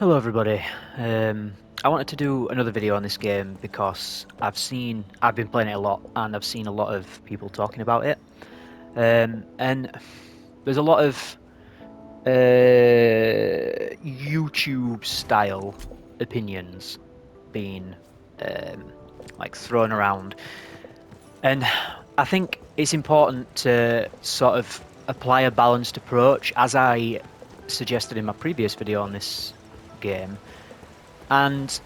Hello everybody. I wanted to do another video on this game because I've been playing it a lot and I've seen a lot of people talking about it. And there's a lot of YouTube style opinions being like thrown around. And I think it's important to sort of apply a balanced approach, as I suggested in my previous video on this game. And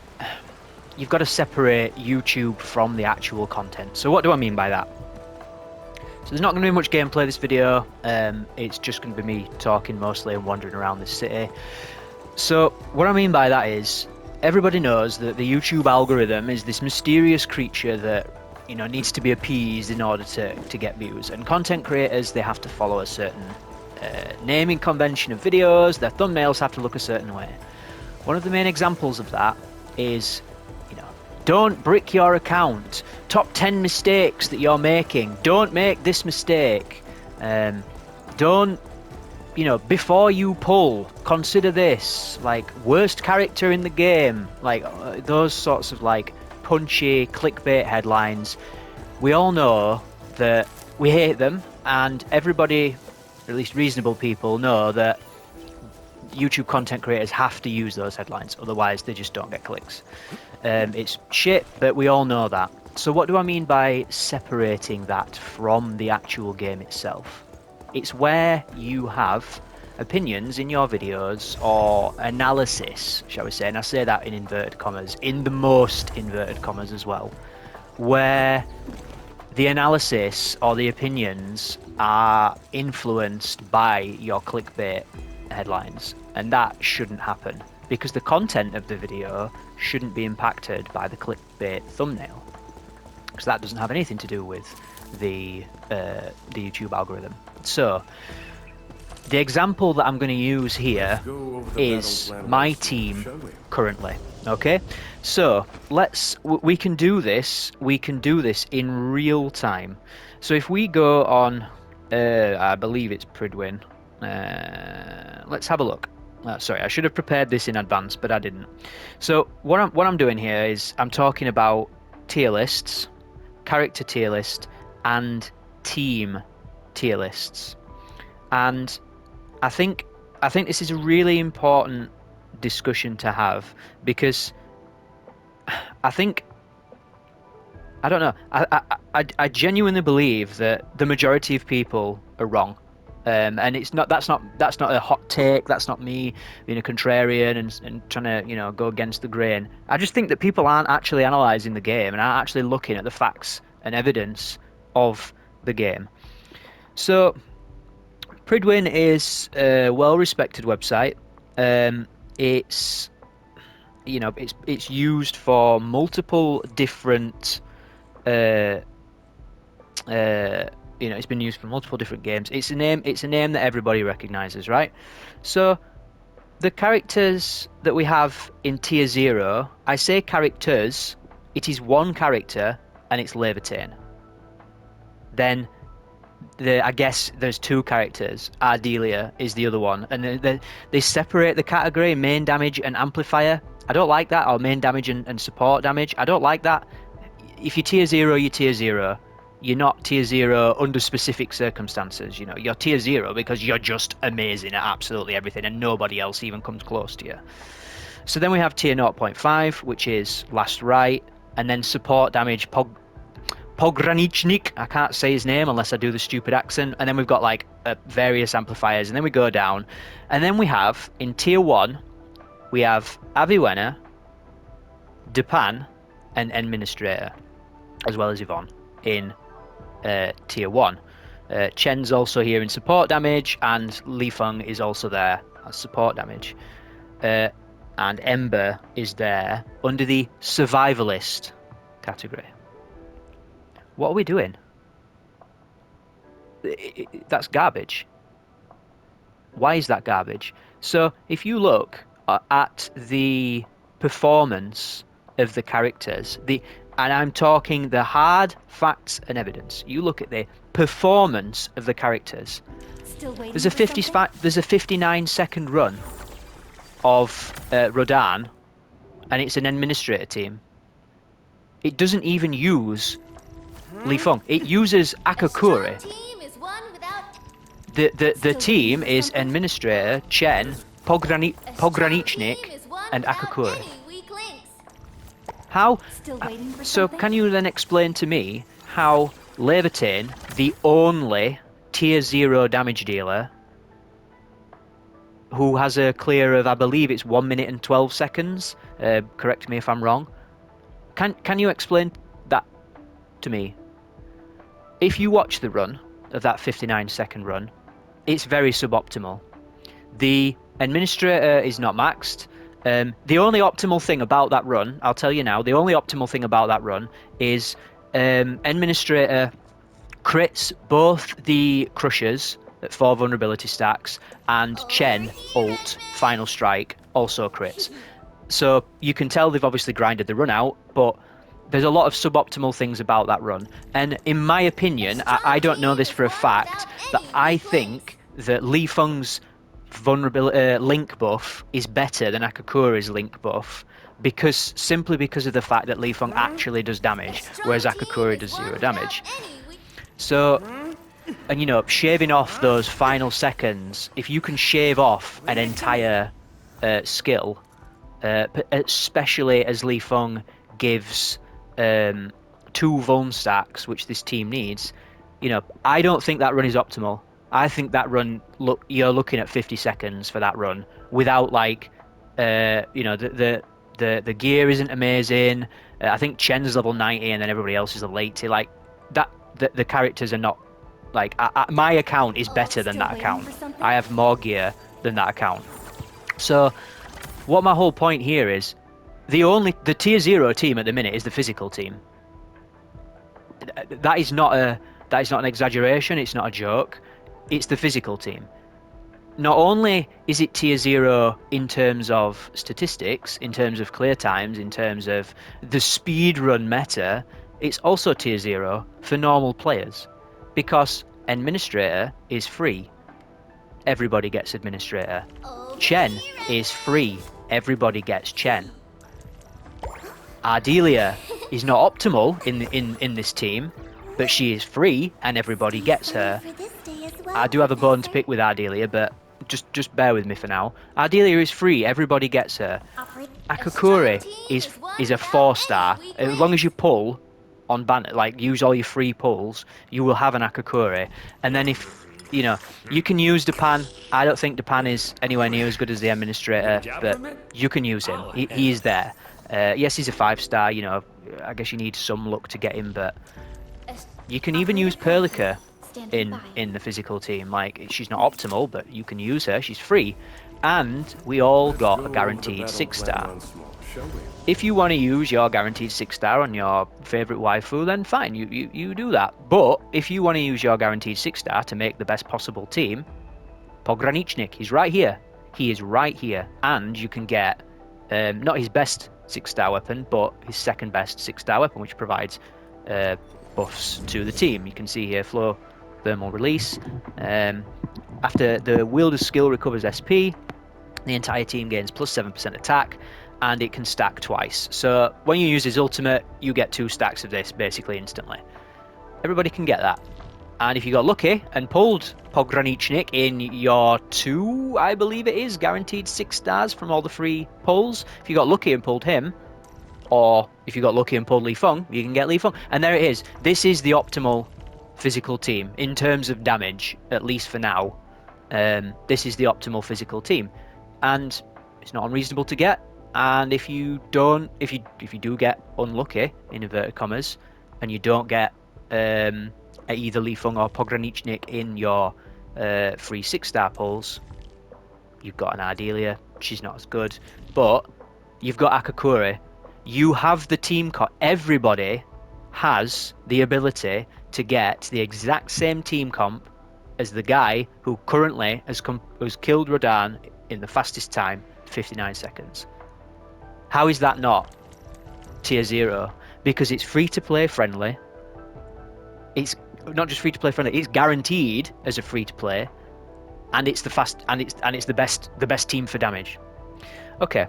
you've got to separate YouTube from the actual content. So what do I mean by that? So there's not going to be much gameplay this video. It's just going to be me talking mostly and wandering around this city. So what I mean by that is, everybody knows that the YouTube algorithm is this mysterious creature that needs to be appeased in order to get views. And content creators, they have to follow a certain naming convention of videos. Their thumbnails have to look a certain way. One of the main examples of that is, don't brick your account. Top 10 mistakes that you're making. Don't make this mistake. Don't, before you pull, consider this. Like, worst character in the game. Like, those sorts of, like, punchy clickbait headlines. We all know that we hate them, and everybody, or at least reasonable people, know that YouTube content creators have to use those headlines, otherwise they just don't get clicks. It's shit, but we all know that. So what do I mean by separating that from the actual game itself? It's where you have opinions in your videos, or analysis, shall we say, and I say that in inverted commas, in the most inverted commas as well, where the analysis or the opinions are influenced by your clickbait headlines, and that shouldn't happen because the content of the video shouldn't be impacted by the clickbait thumbnail, because that doesn't have anything to do with the YouTube algorithm. So the example that I'm going to use here is my team currently. Okay, so we can do this in real time. So if we go on, I believe it's Pridwin. Let's have a look. Sorry, I should have prepared this in advance, but I didn't. So what I'm doing here is I'm talking about tier lists, character tier list, and team tier lists. And I think this is a really important discussion to have, because I don't know. I genuinely believe that the majority of people are wrong. And that's not a hot take. That's not me being a contrarian and trying to go against the grain. I just think that people aren't actually analysing the game and aren't actually looking at the facts and evidence of the game. So Pridwin is a well-respected website. It's used for multiple different it's been used for multiple different games. It's a name that everybody recognizes, right? So the characters that we have in tier 0, I say characters, it is one character and it's Levitain. Then I guess there's 2 characters. Ardelia is the other one, and they separate the category main damage and amplifier. I don't like that. Or main damage and support damage. I don't like that. If you're tier 0, you're tier 0. You're not tier 0 under specific circumstances. You're tier 0 because you're just amazing at absolutely everything and nobody else even comes close to you. So then we have tier 0.5, which is last right, and then support damage Pogranichnik, I can't say his name unless I do the stupid accent, and then we've got like various amplifiers, and then we go down, and then we have in tier 1 we have Aviwena, Depan, and Administrator, as well as Yvonne in tier 1. Chen's also here in support damage, and Li Feng is also there as support damage, and Ember is there under the survivalist category. What are we doing? That's garbage. Why is that garbage? So if you look at the performance of the characters, and I'm talking the hard facts and evidence, you look at the performance of the characters. There's a 59-second run of Rodan, and it's an administrator team, it doesn't even use Li Feng. It uses Akakuri. The team is administrator, Chen, Pogranichnik, and Akakuri. How? So can you then explain to me how Levitain, the only tier 0 damage dealer, who has a clear of, I believe it's 1 minute and 12 seconds, correct me if I'm wrong, can you explain that to me? If you watch the run of that 59-second run, it's very suboptimal. The administrator is not maxed. The only optimal thing about that run, I'll tell you now, the only optimal thing about that run is administrator crits both the crushers at 4 vulnerability stacks, and Chen ult final strike also crits. So you can tell they've obviously grinded the run out, but there's a lot of suboptimal things about that run. And in my opinion, I don't know this for a fact, but I think that Li Feng's vulnerability link buff is better than Akakuri's link buff, simply because of the fact that Li Feng actually does damage, whereas Akakuri does 0 damage. So, and you know, shaving off those final seconds, if you can shave off an entire skill, especially as Li Feng gives 2 vuln stacks, which this team needs, you know, I don't think that run is optimal. I think that run, you're looking at 50 seconds for that run without, like, you know, the gear isn't amazing. I think Chen's level 90 and then everybody else is level 80. Like, that, the characters are not, like, my account is better than that account. I have more gear than that account. So, what my whole point here is, the tier 0 team at the minute is the physical team. That is not an exaggeration. It's not a joke. It's the physical team. Not only is it tier 0 in terms of statistics, in terms of clear times, in terms of the speedrun meta, it's also tier 0 for normal players. Because administrator is free. Everybody gets administrator. Chen is free. Everybody gets Chen. Ardelia is not optimal in this team, but she is free and everybody gets her. I do have a bone to pick with Ardelia, but just bear with me for now. Ardelia is free, everybody gets her. Akakuri is a 4-star. As long as you pull on banner, like use all your free pulls, you will have an Akakuri. And then if you know, you can use Depan. I don't think Depan is anywhere near as good as the administrator, but you can use him. He is there. Yes, he's a 5-star. You know, I guess you need some luck to get him, but you can even use Perlica in the physical team. Like, she's not optimal, but you can use her. She's free, and we all got a guaranteed 6-star. If you want to use your guaranteed 6-star on your favorite waifu, then fine, you do that. But if you want to use your guaranteed 6-star to make the best possible team, Pogranichnik, he's right here. He is right here, and you can get not his best 6-star weapon, but his second best 6-star weapon, which provides buffs to the team. You can see here, flow thermal release. After the wielder's skill recovers SP, the entire team gains plus 7% attack, and it can stack twice. So when you use his ultimate, you get 2 stacks of this basically instantly. Everybody can get that. And if you got lucky and pulled Pogranichnik in your 2, I believe it is, guaranteed 6 stars from all the free pulls, if you got lucky and pulled him, or if you got lucky and pulled Li Feng, you can get Li Feng. And there it is. This is the optimal physical team in terms of damage, at least for now. This is the optimal physical team, and it's not unreasonable to get. And if you do get unlucky in inverted commas, and you don't get either Li Feng or Pogranichnik in your free 6-star pulls, you've got an Ardelia. She's not as good, but you've got Akakuri. You have the team everybody has the ability to get the exact same team comp as the guy who currently has killed Rodan in the fastest time, 59 seconds. How is that not tier 0? Because it's free to play friendly. It's not just free to play friendly, it's guaranteed as a free to play, and it's the fast and it's the best team for damage. Okay,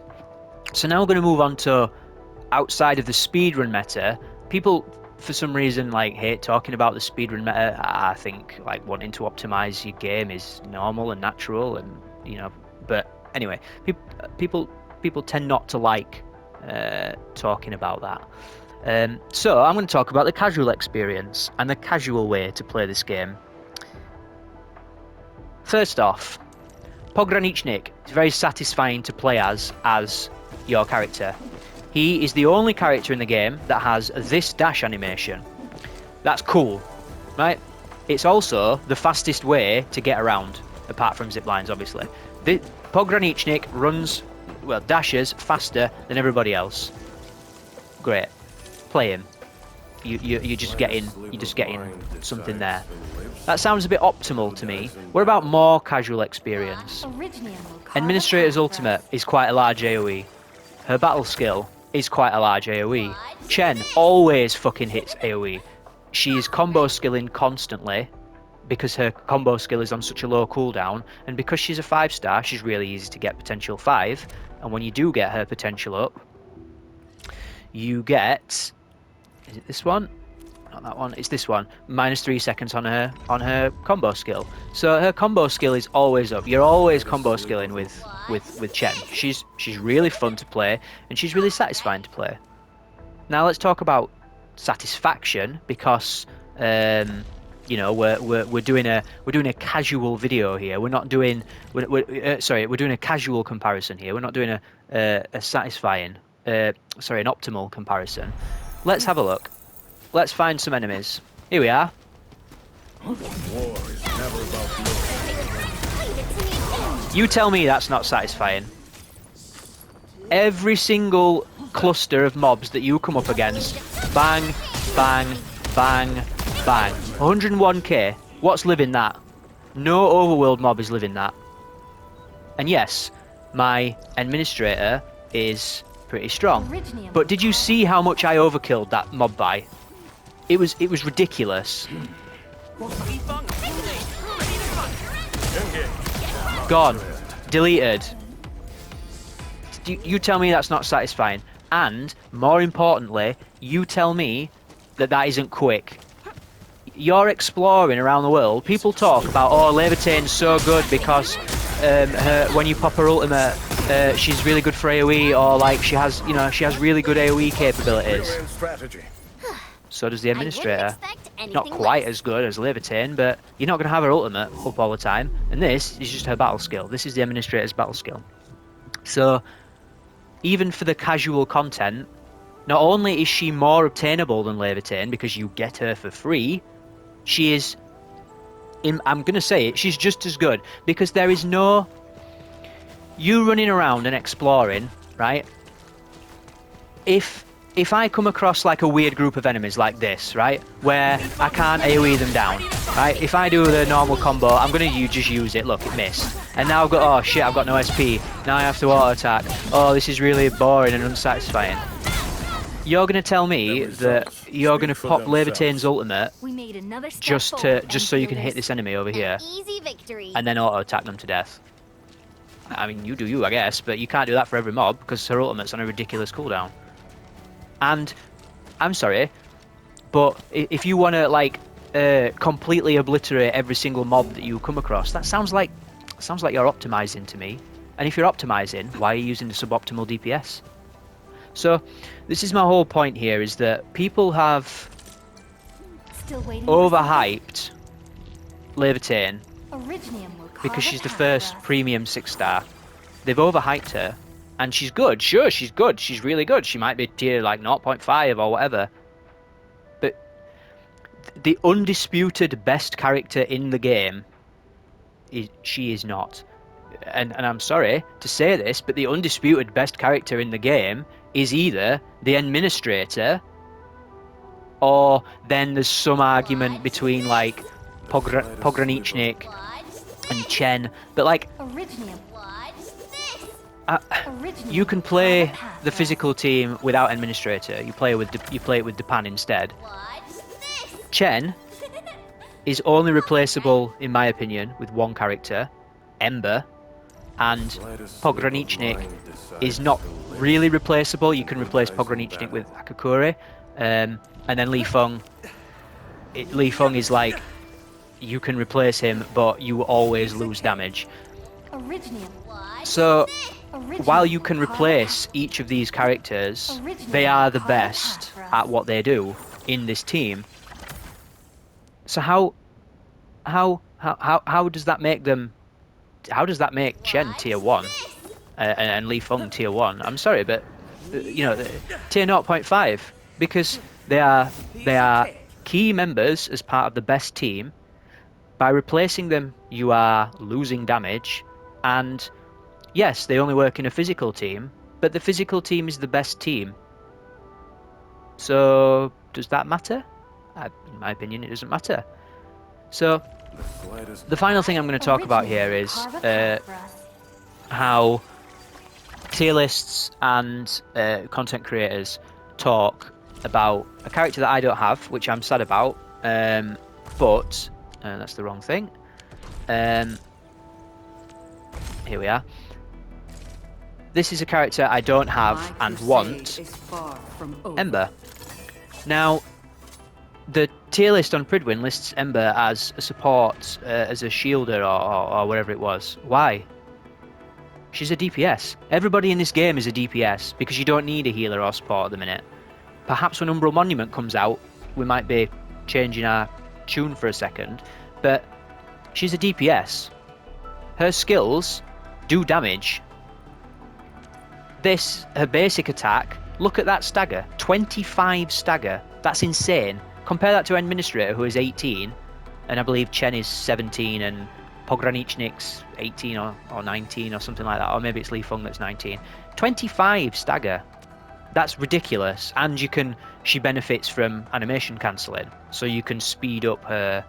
so now we're going to move on to outside of the speedrun meta. People, for some reason, like hate talking about the speedrun meta. I think like wanting to optimize your game is normal and natural, and But anyway, people tend not to like talking about that. So I'm going to talk about the casual experience and the casual way to play this game. First off, Pogranicznik is very satisfying to play as your character. He is the only character in the game that has this dash animation. That's cool, right? It's also the fastest way to get around, apart from zip lines, obviously. Pogranicznik dashes faster than everybody else. Great. Play him. You're just getting something there. That sounds a bit optimal to me. What about more casual experience? Administrator's ultimate is quite a large AoE. Her battle skill is quite a large AoE. Chen always fucking hits AoE. She is combo skilling constantly because her combo skill is on such a low cooldown, and because she's a 5-star, she's really easy to get potential 5. And when you do get her potential up, you get... Is it this one? Not that one. It's this one. -3 seconds on her combo skill. So her combo skill is always up. You're always combo skilling with Chen. She's really fun to play, and she's really satisfying to play. Now let's talk about satisfaction, because we're doing a casual video here. We're not doing we're doing a casual comparison here. We're not doing an optimal comparison. Let's have a look. Let's find some enemies. Here we are. You tell me that's not satisfying. Every single cluster of mobs that you come up against, bang, bang, bang, bang. 101k. What's living that? No overworld mob is living that. And yes, my administrator is pretty strong. But did you see how much I overkilled that mob by? It was ridiculous. Gone. Deleted. You tell me that's not satisfying. And, more importantly, you tell me that isn't quick. You're exploring around the world. People talk about, oh, Levitane's so good because when you pop her ultimate, she's really good for AoE, or like she has really good AoE capabilities. So does the administrator. Not quite as good as Levitane, but you're not going to have her ultimate up all the time. And this is just her battle skill. This is the administrator's battle skill. So even for the casual content, not only is she more obtainable than Levitane because you get her for free, she is, I'm going to say it, she's just as good, because there is no... You running around and exploring, right? If I come across like a weird group of enemies like this, right, where I can't AoE them down, right, if I do the normal combo, I'm going to just use it. Look, it missed. And now I've got, oh shit, I've got no SP. Now I have to auto attack. Oh, this is really boring and unsatisfying. You're going to tell me that you're going to pop Levitane's ultimate just so you can hit this enemy over here and then auto attack them to death. I mean, you do you, I guess, but you can't do that for every mob because her ultimate's on a ridiculous cooldown. And I'm sorry, but if you want to like completely obliterate every single mob that you come across, that sounds like you're optimizing to me. And if you're optimizing, why are you using the suboptimal DPS? So this is my whole point here, is that people have overhyped Levitane because she's the first premium 6-star. They've overhyped her, and she's good. Sure, she's good. She's really good. She might be tier like 0.5 or whatever. But the undisputed best character in the game, she is not. And I'm sorry to say this, but the undisputed best character in the game is either the administrator, or then there's some argument between like Pogranicznik and Chen. But like, you can play the physical team without administrator. You play it with Depan instead. Chen is only replaceable, in my opinion, with one character, Ember. and Pogranicznik is not really replaceable. You can replace Pogranicznik with Akakuri, and then Li Feng. Li Feng is like, you can replace him, but you always lose damage. So while you can replace each of these characters, they are the best at what they do in this team. So how does that make them? How does that make Chen tier 1 and Li Feng tier 1? I'm sorry, but you know, tier 0.5, because they are key members as part of the best team. By replacing them, you are losing damage, and yes, they only work in a physical team, but the physical team is the best team. So does that matter? In my opinion, it doesn't matter. So the final thing I'm going to talk about here is how tier lists and content creators talk about a character that I don't have, which I'm sad about, but that's the wrong thing. Here we are. This is a character I don't have and want, Ember. Now, the tier list on Pridwin lists Ember as a support, as a shielder or whatever it was. Why? She's a DPS. Everybody in this game is a DPS because you don't need a healer or support at the minute. Perhaps when Umbral Monument comes out, we might be changing our tune for a second, but she's a DPS. Her skills do damage. Her basic attack, look at that stagger, 25 stagger. That's insane. Compare that to Administrator, who is 18, and I believe Chen is 17, and Pogranicznik's 18 or 19 or something like that, or maybe it's Li Feng that's 19. 25 stagger. That's ridiculous, and she benefits from animation cancelling, so you can speed up her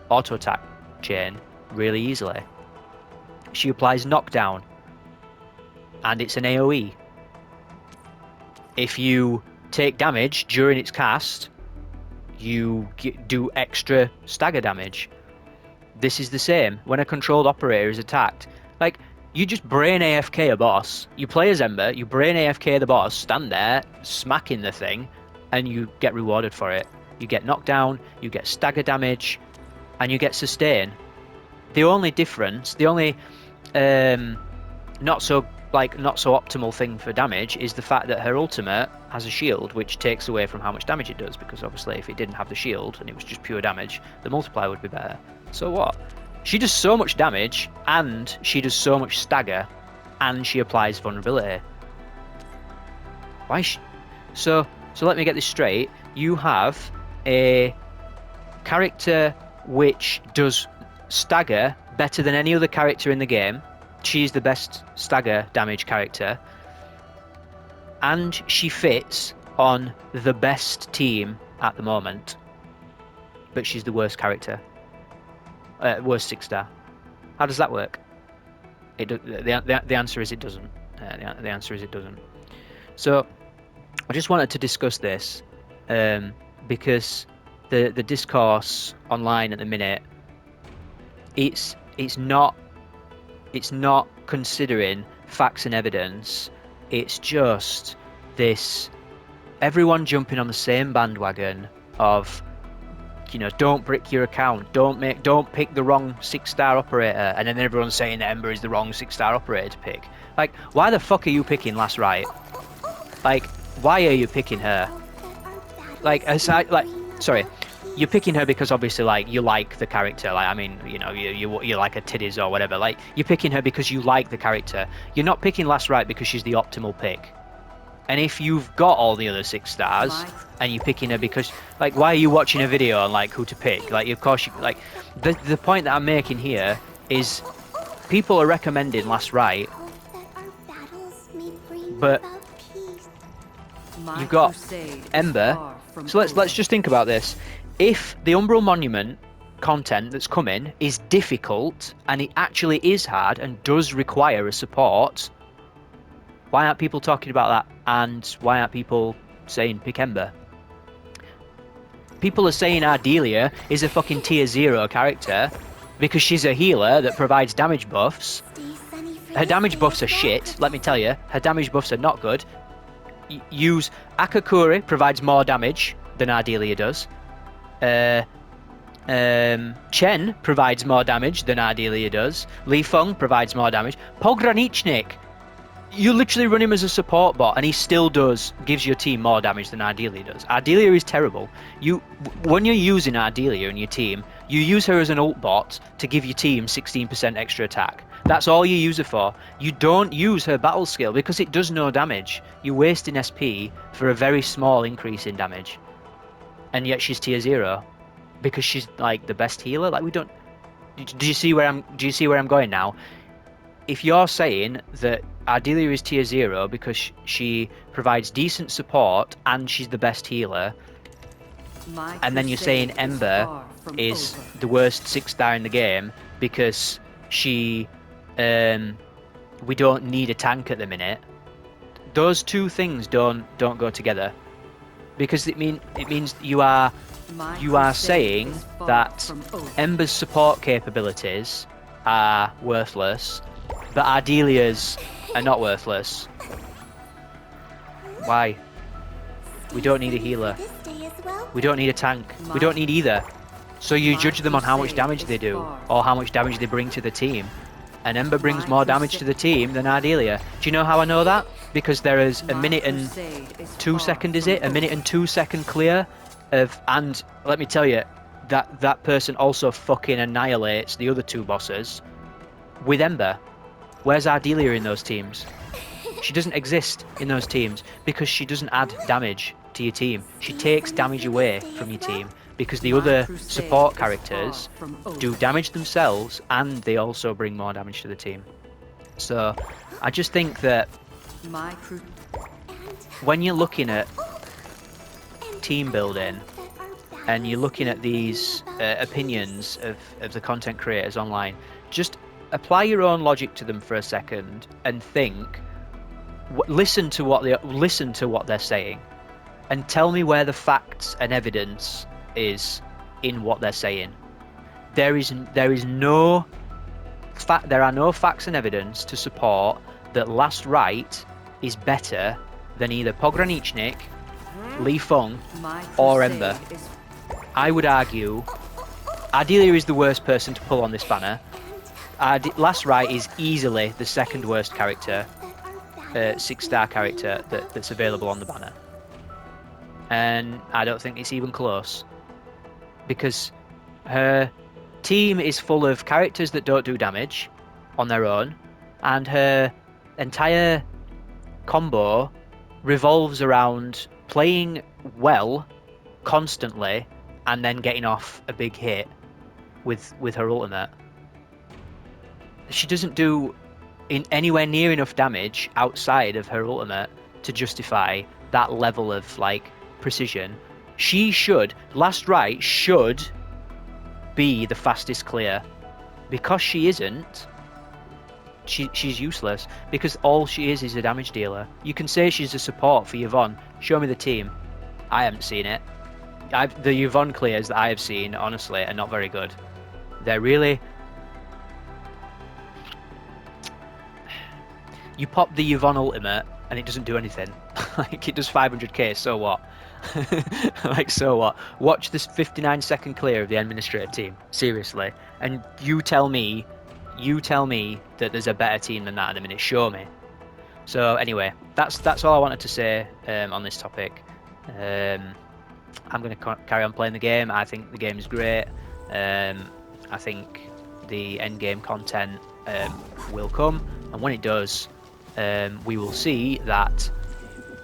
auto attack chain really easily. She applies knockdown, and it's an AoE. If you take damage during its cast, you do extra stagger damage. This is the same when a controlled operator is attacked. Like, you just brain AFK a boss. You play as Ember, you brain AFK the boss, stand there, smacking the thing, and you get rewarded for it. You get knockdown, you get stagger damage, and you get sustain. The only difference, the only not so optimal thing for damage is the fact that her ultimate has a shield, which takes away from how much damage it does, because obviously if it didn't have the shield and it was just pure damage, the multiplier would be better. So what? She does so much damage, and she does so much stagger, and she applies vulnerability. Why? So let me get this straight. You have a character which does stagger better than any other character in the game. She's the best stagger damage character, and she fits on the best team at the moment, but she's the worst character. Worst 6-star. How does that work? The answer is it doesn't. The answer is it doesn't. So I just wanted to discuss this because the discourse online at the minute, it's not considering facts and evidence. It's just this everyone jumping on the same bandwagon of, you know, don't brick your account, don't pick the wrong 6-star operator, and then everyone's saying that Ember is the wrong 6-star operator to pick. Like, why the fuck are you picking Last Right? Like, why are you picking her? Like, sorry, you're picking her because obviously, like, you like the character. Like, I mean, you know, you like her titties or whatever. Like, you're picking her because you like the character. You're not picking Last Right because she's the optimal pick. And if you've got all the other 6 stars and you're picking her because, like, why are you watching a video on, like, who to pick? Like, of course, the point that I'm making here is people are recommending Last Right, but you've got Ember. So let's just think about this. If the Umbral Monument content that's coming is difficult and it actually is hard and does require a support, why aren't people talking about that? And why aren't people saying pick Ember? People are saying Ardelia is a fucking tier 0 character because she's a healer that provides damage buffs, Her damage buffs are shit, let me tell you. Her damage buffs are not good. Use Akakuri provides more damage than Ardelia does. Chen provides more damage than Ardelia does. Li Feng provides more damage. Pogranichnik, you literally run him as a support bot and he still gives your team more damage than Ardelia does. Ardelia is terrible. When you're using Ardelia in your team, you use her as an ult bot to give your team 16% extra attack. That's all you use her for. You don't use her battle skill because it does no damage. You're wasting SP for a very small increase in damage. And yet she's tier 0 because she's like the best healer. Like, we don't. Do you see where I'm going now? If you're saying that Ardelia is tier 0 because she provides decent support and she's the best healer, and then you're saying Ember is the worst 6-star in the game because we don't need a tank at the minute, those two things don't go together, because it means you are saying that Ember's support capabilities are worthless, but Ardelia's are not worthless. Why? We don't need a healer. We don't need a tank. We don't need either. So you judge them on how much damage they do, or how much damage they bring to the team. And Ember brings more damage to the team than Ardelia. Do you know how I know that? Because there is a minute and 2 second, is it? A minute and 2 second clear of, and let me tell you, that person also fucking annihilates the other 2 bosses with Ember. Where's Ardelia in those teams? She doesn't exist in those teams because she doesn't add damage to your team. She takes damage away from your team because the other support characters do damage themselves and they also bring more damage to the team. So I just think that when you're looking at team building and you're looking at these opinions of the content creators online, just apply your own logic to them for a second and think, listen to what they're saying, and tell me where the facts and evidence is in what they're saying. There are no facts and evidence to support that Last Right is better than either Pogranichnik, Li Feng, or Ember. I would argue Ardelia is the worst person to pull on this banner. Last Right is easily the second worst character, 6-star character that's available on the banner. And I don't think it's even close, because her team is full of characters that don't do damage on their own, and her entire combo revolves around playing well constantly and then getting off a big hit with her ultimate. She doesn't do anywhere near enough damage outside of her ultimate to justify that level of like precision. Last Right should be the fastest clear. Because she isn't, she's useless, because all she is a damage dealer. You can say she's a support for Yvonne. Show me the team. I haven't seen it. The Yvonne clears that I have seen, honestly, are not very good. They're really... You pop the Yvonne ultimate and it doesn't do anything. Like, it does 500k, so what? Like, so what? Watch this 59-second clear of the administrator team, seriously, and you tell me that there's a better team than that in a minute. Show me. So anyway, that's all I wanted to say on this topic. I'm going to carry on playing the game. I think the game is great. I think the end game content will come, and when it does, we will see that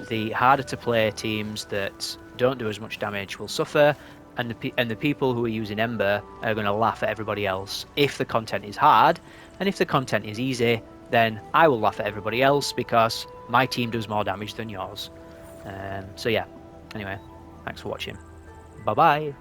the harder to play teams that don't do as much damage will suffer, and the people who are using Ember are going to laugh at everybody else if the content is hard. And if the content is easy, then I will laugh at everybody else because my team does more damage than yours. So yeah, anyway, thanks for watching. Bye bye.